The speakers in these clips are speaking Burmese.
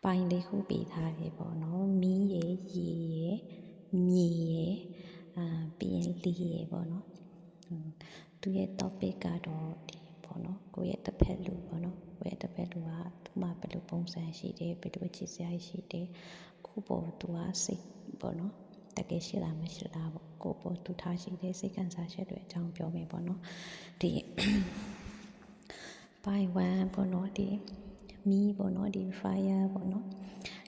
ပိုင်းလေးခုပေးထားတယ်ပေါ့နော်မီးရယ်ရေရယ်မြေရယ်ပြီးရင်လီရယ်ပေါ့နော်သူရဲ့ topic ကတော့ဒီပေါ့နော်ကိုယ့်ရဲ့တစ်ဖက်လူပေါ့နော်ကိုယ့်ရဲ့တစ်ဖက်လူကသူ့မှာဘယ်လိုပုံစံရှိတယ်ဘယ်လိုအခြေစရာရှိတယ်ကိုယ့်ပေါ်သူကစိတ်ပေါ့နော်တကယ်ရှိလားမရှိလားပေါ့ကိုယ့်ပေါ်သူထားရှိတဲ့စိတ်ခံစားချက်တွေအကြောင်းပြောမယ်ပေါ့နော်ဒီ by one ပေါ့နော်ဒီမီးပေါ့နော်ဒီ fire ပေါ့နော်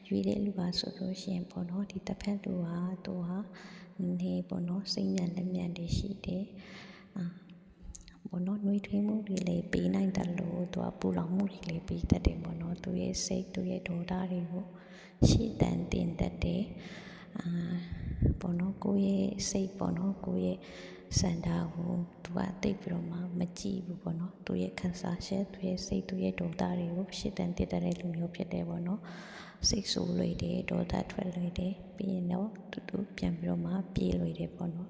ရွေးတဲ့လူပါဆိုလို့ရှိရင်ပေါ့နော်ဒီတစ်ဖက်လူဟာသူဟာနေပေါ့နော်စိတ်ညံလက်ညံတွေရှိတယ်ပေါ့နော်နှွေးထွေးမှုတွေလည်းပေးနိုင်တယ်လို့သူကပူလောင်မှုတွေလည်းပေးတတ်တယ်ပေါ့နော်သူရဲ့စိတ်သူရဲ့ဒေါသတွေကိုရှေ့တန်းတင်တတ်တယ်ပေါ့နော်ကိုယ့်ရဲ့စိတ်ပေါ့နော်ကိုယ့်ရဲ့စန္ဒာကိုသူကတိတ်ပြီးတော့မကြည့်ဘူးပေါ့နော်သူရဲ့ခံစားချက်သူရဲ့စိတ်သူရဲ့ဒေါသတွေကိုရှေ့တန်းတင်တတ်တဲ့လူမျိုးဖြစ်တယ်ပေါ့နော်စိတ်ဆိုးလွေတယ်ဒေါသထွက်လွေတယ်ပြီးရင်တော့သူပြန်ပြီးတော့ပြေးလွေတယ်ပေါ့နော်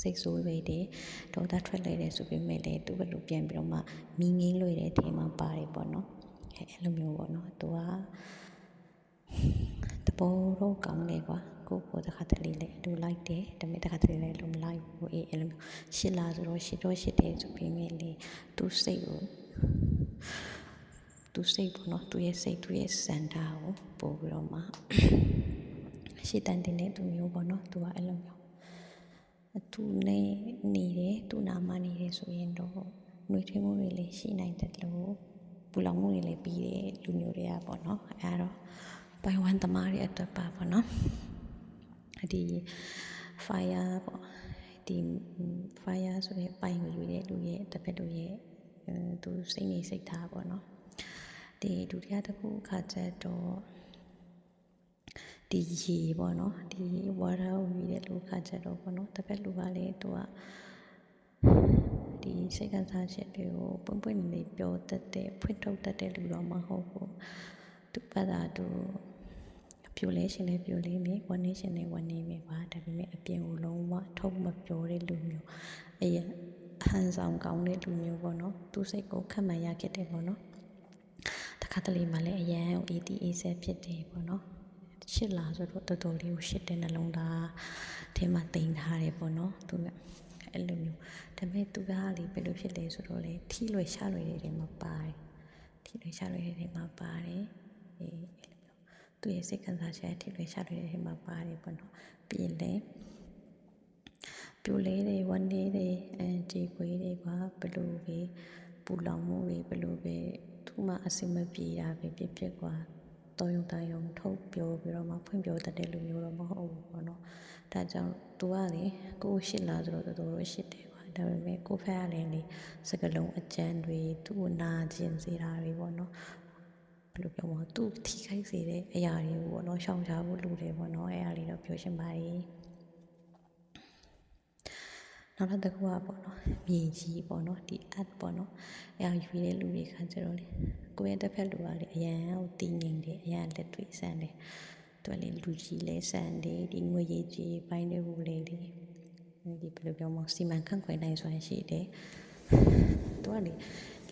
စိတ်ဆိုးလွေတယ်ဒေါသထွက်လွေတယ်ဆိုပေမဲ့လည်းသူဘယ်လိုပြန်ပြီးတော့မီးငင်းလွေတဲ့အထဲမှာပါတယ်ပေါ့နော်အဲ့လိုမျိုးပေါ့နော်သူကတဘောတော့ကောင်းတယ်ကွာကိုကိုတခါတလေလေလူလိုက်တယ်ဒါပေမဲ့တခါတလေလေလူမလိုက်ဘူးအဲ့လိုမျိုးရှစ်လာဆိုတော့ရှစ်တော့ရှစ်တယ်ဆိုပေမဲ့လေသူစိတ်ကိုသူစိတ်ပေါ့နော်သူရဲ့စိတ်သူရဲ့စန္ဒာကိုပို့ပြီးတော့ရှစ်တန်တင်တဲ့သူမျိုးပေါ့နော်သူကအဲ့လိုမျိုးသူနဲ့နေတယ်သူနာမနေတယ်ဆိုရင်တော့နှွေးထွေးမှုတွေလည်းရှိနိုင်တယ်လို့ပူလောင်မှုတွေလည်းပြီးတယ်လူမျိုးတွေကပေါ့နော်အဲ့တော့ပိုင်ဝမ်သမားတွေအတွက်ပါပေါ့နော်ဒီ fire ပေါ့ဒီ fire ဆိုတဲ့ပိုင်ကိုယူတဲ့လူရဲ့တစ်ဖက်လူရဲ့သူစိတ်နေစိတ်ထားပေါ့နော်ဒီဒုတိယတစ်ခုခါကျတော့ဒီရေပေါ့နော်ဒီ water ကိုယူတဲ့လူခါကျတော့ပေါ့နော်တစ်ဖက်လူကလည်းသူကဒီစိတ်ခံစားချက်တွေကိုပွင့်ပွင့်လေးပြောတတ်တဲ့ဖွင့်ထုတ်တတ်တဲ့လူတော့မဟုတ်ဘူးသူပတ်တာသူပြိုလဲရှင်လဲပြိုလဲမယ်ဝမ်းနေရှင်လဲဝမ်းနေမယ်ပါဒါပေမဲ့အပြင်ကိုလုံးဝထုတ်မပြောတဲ့လူမျိုးဟန်ဆောင်ကောင်းတဲ့လူမျိုးပေါ့နော်သူစိတ်ကိုခက်မှန်ရခဲ့တယ်ပေါ့နော်တခါတလေမှလည်းအရန်ကိုATSဖြစ်တယ်ပေါ့နော်ရှစ်လာဆိုတော့တော်တော်လေးကိုရှစ်တဲ့နှလုံးသားထဲမှာတင်ထားတယ်ပေါ့နော်သူကအဲ့လိုမျိုးဒါပေမဲ့သူကလေဘယ်လိုဖြစ်လဲဆိုတော့လေထီလွယ်ရှာလွယ်တဲ့နေမှာပါတယ်ထီလွယ်ရှာလွယ်တဲ့နေမှာပါတယ်အဲ့လိုမျိုးသူရဲ့စိတ်ခံစားချက်ထီလွယ်ရှာလွယ်တဲ့နေမှာပါတယ်ပေါ့နော်ပြီးရင်လေပြိုလဲတွေဝမ်းနေတွေကြေခွေးတွေကဘယ်လိုပဲပူလောင်မှုတွေဘယ်လိုပဲသူ့မှာအစင်မပြေတာပဲဖြစ်กว่าတော်ရုံတန်ရုံထုတ်ပြောပြီးတော့ဖွင့်ပြောတတ်တဲ့လူမျိုးတော့မဟုတ်ဘူးပေါ့နော်ဒါကြောင့်သူကလေကိုရှစ်လာဆိုတော့တော်တော်ရှစ်တယ်ကွာဒါပေမဲ့ကိုဖက်ကလည်းလေစကလုံးအကျန်းတွေသူ့ကိုနာကျင်စေတာတွေပေါ့နော်ဘယ်လိုပြောမလဲသူ့ထိခိုက်စေတဲ့အရာတွေကိုပေါ့နော်ရှောင်ရှားဖို့လိုတယ်ပေါ့နော်အဲ့အရာလေးတော့ပြောရှင်းပါတယ်နောက်တစ်ခုကပေါ့နော်မြေကြီးပေါ့နော်ဒီ art ပေါ့နော်အဲ့အရွေးတဲ့လူတွေခါကျတော့လေကိုယ့်ရဲ့တစ်ဖက်လူကလေအရန်ကိုတည်ငြိမ်တယ်အရန်လက်တွေ့ဆန်တယ်သူကလေလူကြီးလဲဆန်တယ်ဒီငွေရေးကြီးပိုင်းတွေကိုလေဒီဘယ်လိုပြောမလဲစီမံခန့်ခွဲနိုင်စွမ်းရှိတယ်သူကလေ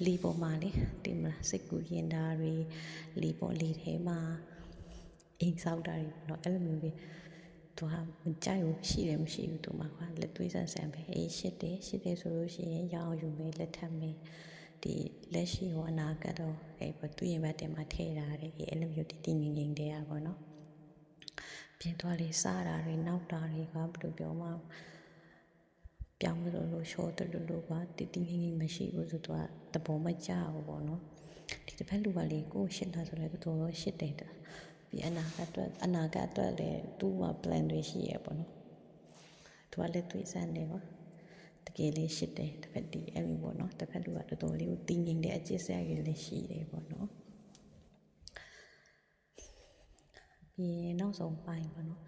လီပေါ်မှာလေဒီမလားစိတ်ကူရင်တာတွေလီပေါ်လီထဲမှာအိမ်ဆောက်တာတွေပေါ့နော်အဲ့လိုမျိုးတွေသူကမကြိုက်ဘူးရှိတယ်မရှိဘူးသူမှာကွာလက်သွေးဆန်ဆန်ပဲအေးရှစ်တယ်ဆိုလို့ရှိရင်ရအောင်ယူမယ်လက်ထပ်မယ်ဒီလက်ရှိရောအနာဂတ်တော့အဲ့ပေါ့သူရင်ဘတ်တင်မှာထည့်ထားတယ်အဲ့လိုမျိုးတည်ငြိမ်ငြိမ်တဲ့อ่ะပေါ့နော်ပြင်သွားလေးစားတာတွေနောက်တာတွေကဘယ်လိုပြောမှပြောင်းလို့ရှော့တယ်လို့ပါတည်ငြိမ်ငြိမ်မရှိဘူးဆိုတော့တဘောမကြဘူးပေါ့နော်ဒီတစ်ဖက်လူကလေကိုရှစ်လာဆိုလဲတော်တော်ရှစ်တယ်ပြီးအနာဂတ်အတွက်လည်းသူ့မှာ plan တွေရှိရပေါ့နော်သူကလည်းတွေးစမ်းနေပါတကယ်လေးရှစ်တယ်တစ်ဖက်ဒီအဲ့လိုပေါ့နော်တစ်ဖက်လူကတော်တော်လေးကိုတင်းငင်တဲ့အကျစ်ဆက်ရလည်းရှိတယ်ပေါ့နော်ပြီးနောက်ဆုံးပိုင်းပေါ့နော်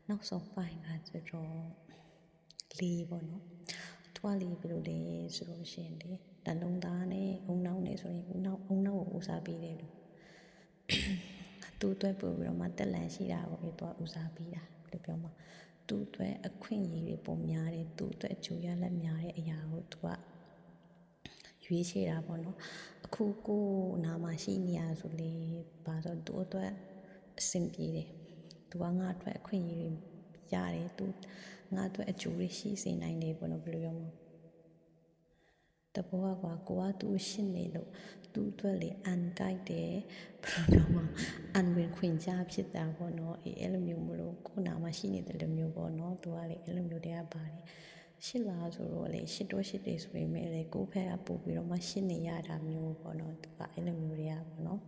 နောက်ဆုံးပိုင်းကကျတော့လေးပေါ့နော်သူကလေးဘယ်လိုလဲဆိုလို့ရှိရင်လေနှလုံးသားနဲ့အုံနောက်နဲ့ဆိုရင်အုံနောက်ကိုဦးစားပေးတယ်လို့သူ့အတွက်ပို့ပြီးတော့တက်လန်ရှိတာကိုသူကဦးစားပေးတာဘယ်လိုပြောမလဲသူ့အတွက်အခွင့်အရေးတွေပုံများတယ်သူ့အတွက်အကျိုးရလဒ်များတဲ့အရာကိုသူက ရွေးချယ်တာပေါ့နော်အခုကိုနာမှာရှိနေရဆိုလေဘာလို့သူ့အတွက်အဆင်ပြေတယ်သူကငါအတွက်အခွင့်အရေးတွေရတယ်သူငါအတွက်အကျိုးတွေရှိစေနိုင်တယ်ပေါ့နော်ဘယ်လိုပြောမလဲတဘောကကိုကသူ့ရှင်းနေလို့သူ့အတွက်လေအန်တိုက်တယ်ဘယ်လိုပြောမလဲအန်ဝင်ခွင့်ကြားဖြစ်တာပေါ့နော်အဲ့လိုမျိုးမလို့ကိုနာမှာရှိနေတဲ့လိုမျိုးပေါ့နော်သူကလေအဲ့လိုမျိုးတွေကပါတယ်ရှစ်လားဆိုတော့လေရှစ်တော့ရှစ်တယ်ဆိုပေမဲ့လေကိုဖက်ကပို့ပြီးတော့မှရှင်းနေရတာမျိုးပေါ့နော်သူကအဲ့လိုမျိုးတွေကပေါ့နော်